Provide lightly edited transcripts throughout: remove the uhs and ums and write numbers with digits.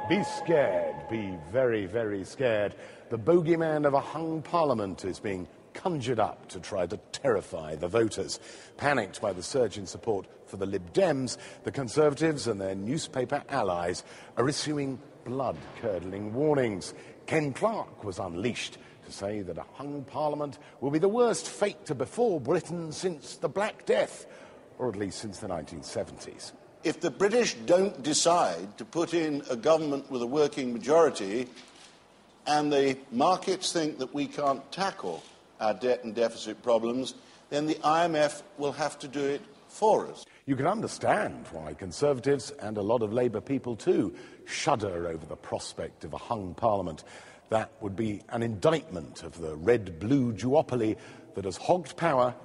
Be scared, be very, very scared. The bogeyman of a hung parliament is being conjured up to try to terrify the voters. Panicked by the surge in support for the Lib Dems, the Conservatives and their newspaper allies are issuing blood-curdling warnings. Ken Clarke was unleashed to say that a hung parliament will be the worst fate to befall Britain since the Black Death, or at least since the 1970s. If the British don't decide to put in a government with a working majority and the markets think that we can't tackle our debt and deficit problems, then the IMF will have to do it for us. You can understand why Conservatives and a lot of Labour people too shudder over the prospect of a hung parliament. That would be an indictment of the red-blue duopoly that has hogged power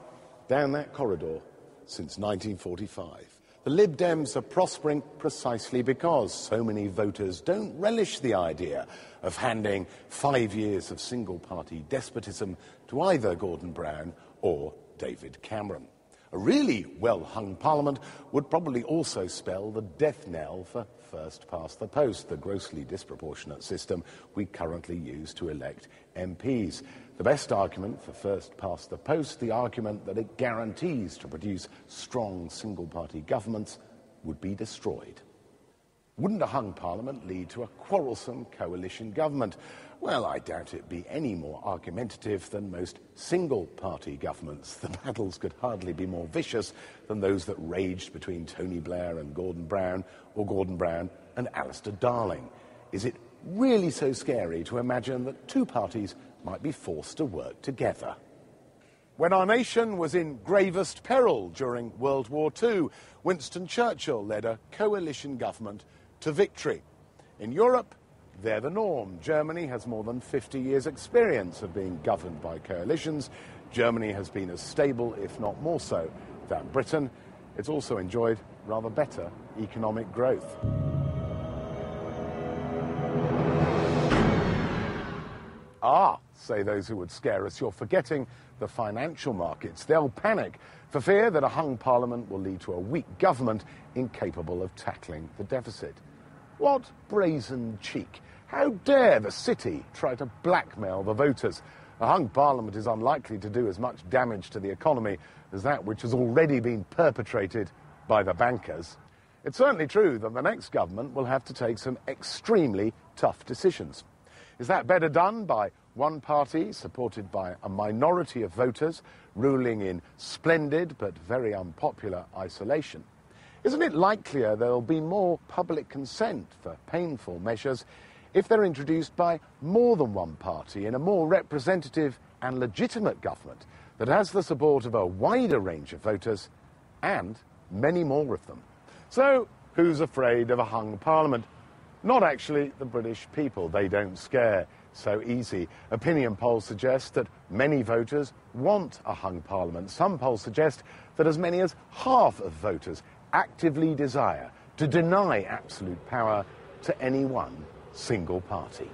down that corridor since 1945. The Lib Dems are prospering precisely because so many voters don't relish the idea of handing 5 years of single-party despotism to either Gordon Brown or David Cameron. A really well-hung parliament would probably also spell the death knell for first-past-the-post, the grossly disproportionate system we currently use to elect MPs. The best argument for first-past-the-post, the argument that it guarantees to produce strong single-party governments, would be destroyed. Wouldn't a hung parliament lead to a quarrelsome coalition government? Well, I doubt it'd be any more argumentative than most single-party governments. The battles could hardly be more vicious than those that raged between Tony Blair and Gordon Brown, or Gordon Brown and Alistair Darling. Is it really so scary to imagine that two parties might be forced to work together? When our nation was in gravest peril during World War II, Winston Churchill led a coalition government to victory. In Europe, they're the norm. Germany has more than 50 years' experience of being governed by coalitions. Germany has been as stable, if not more so, than Britain. It's also enjoyed rather better economic growth. Ah, say those who would scare us, you're forgetting the financial markets. They'll panic for fear that a hung parliament will lead to a weak government incapable of tackling the deficit. What brazen cheek! How dare the city try to blackmail the voters? A hung parliament is unlikely to do as much damage to the economy as that which has already been perpetrated by the bankers. It's certainly true that the next government will have to take some extremely tough decisions. Is that better done by one party, supported by a minority of voters, ruling in splendid but very unpopular isolation? Isn't it likelier there'll be more public consent for painful measures if they're introduced by more than one party in a more representative and legitimate government that has the support of a wider range of voters and many more of them? So, who's afraid of a hung parliament? Not actually the British people. They don't scare so easy. Opinion polls suggest that many voters want a hung parliament. Some polls suggest that as many as half of voters actively desire to deny absolute power to any one single party.